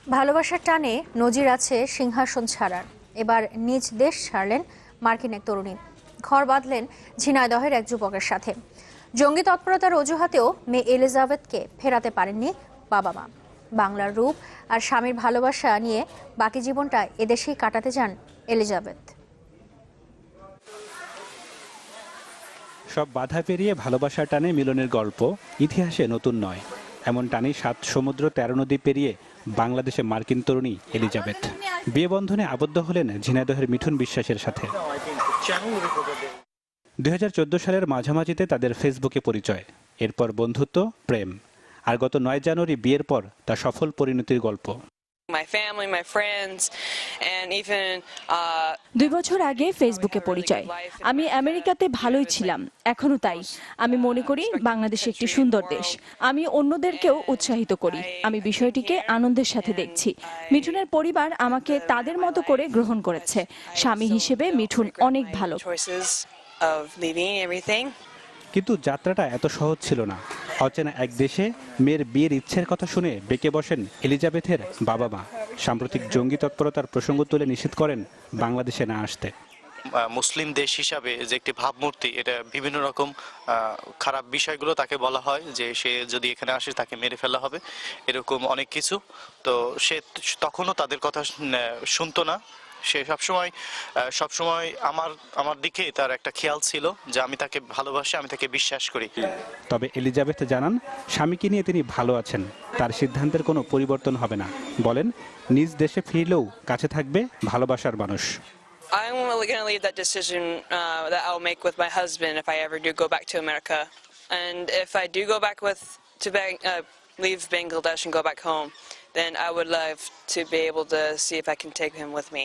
ভালোবাসার টানে নজির আছে সিংহাসন ছাড়ার। এবার নিজ দেশ ছাড়লেন মার্কিন এক তরুণী। ঘর বাঁধলেন ঝিনাইদহের এক যুবকের সাথে। জঙ্গি তৎপরতার অজুহাতেও মেয়ে এলিজাবেথকে ফেরাতে পারেননি বাবা মা। বাংলার রূপ আর স্বামীর ভালোবাসা নিয়ে বাকি জীবনটা এদেশেই কাটাতে চান এলিজাবেথ। সব বাধা পেরিয়ে ভালোবাসার টানে মিলনের গল্প ইতিহাসে নতুন নয়। এমন টানেই ৭ সমুদ্র ১৩ নদী পেরিয়ে বাংলাদেশে মার্কিন তরুণী এলিজাবেথ বিয়ে বন্ধনে আবদ্ধ হলেন ঝিনাইদহের মিঠুন বিশ্বাসের সাথে। ২০১৪ সালের মাঝামাঝিতে তাদের ফেসবুকে পরিচয়, এরপর বন্ধুত্ব, প্রেম, আর গত ৯ জানুয়ারি বিয়ের পর তা সফল পরিণতির গল্প। ২ বছর আগে ফেসবুকে পরিচয়। আমি আমেরিকাতে ভালোই ছিলাম, এখনো তাই। আমি মনে করি বাংলাদেশ একটি সুন্দর দেশ। আমি অন্যদেরকেও উৎসাহিত করি। আমি বিষয়টিকে আনন্দের সাথে দেখছি। মিঠুনের পরিবার আমাকে তাদের মতো করে গ্রহণ করেছে। স্বামী হিসেবে মিঠুন অনেক ভালো। কিন্তু যাত্রাটা এত সহজ ছিল না। অচেনা এক দেশে মেয়ের বিয়ের ইচ্ছের কথা শুনে বেঁকে বসেন এলিজাবেথের বাবা মা। সাম্প্রতিক জঙ্গি তৎপরতার প্রসঙ্গ তুলে নিষেধ করেন বাংলাদেশে না আসতে। মুসলিম দেশ হিসাবে যে একটি ভাবমূর্তি, এটা বিভিন্ন রকম খারাপ বিষয়গুলো তাকে বলা হয় যে সে যদি এখানে আসে তাকে মেরে ফেলা হবে, এরকম অনেক কিছু। তো সে তখনও তাদের কথা শুনতো না। সে সবসময় আমার দিকে তার একটা খেয়াল ছিল যে আমি তাকে ভালোবাসি, আমি তাকে বিশ্বাস করি। তবে এলিজাবেথ জানান, স্বামীকে নিয়ে তিনি ভালো আছেন। তার সিদ্ধান্তের কোনো পরিবর্তন হবে না। বলেন, নিজ দেশে ফিরলেও কাছে থাকবে ভালোবাসার মানুষ। I'm going to leave that decision that I'll make with my husband if I ever do go back to America. And if I do go back leave Bangladesh and go back home, then I would love to be able to see if I can take him with me.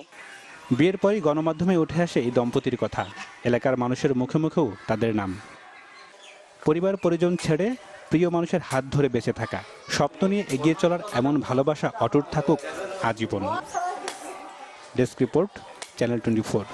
বিয়ের পরই গণমাধ্যমে উঠে আসে এই দম্পতির কথা। এলাকার মানুষের মুখে মুখেও তাদের নাম। পরিবার পরিজন ছেড়ে প্রিয় মানুষের হাত ধরে বেঁচে থাকা, স্বপ্ন নিয়ে এগিয়ে চলার এমন ভালোবাসা অটুট থাকুক আজীবন। Desk report, channel 24।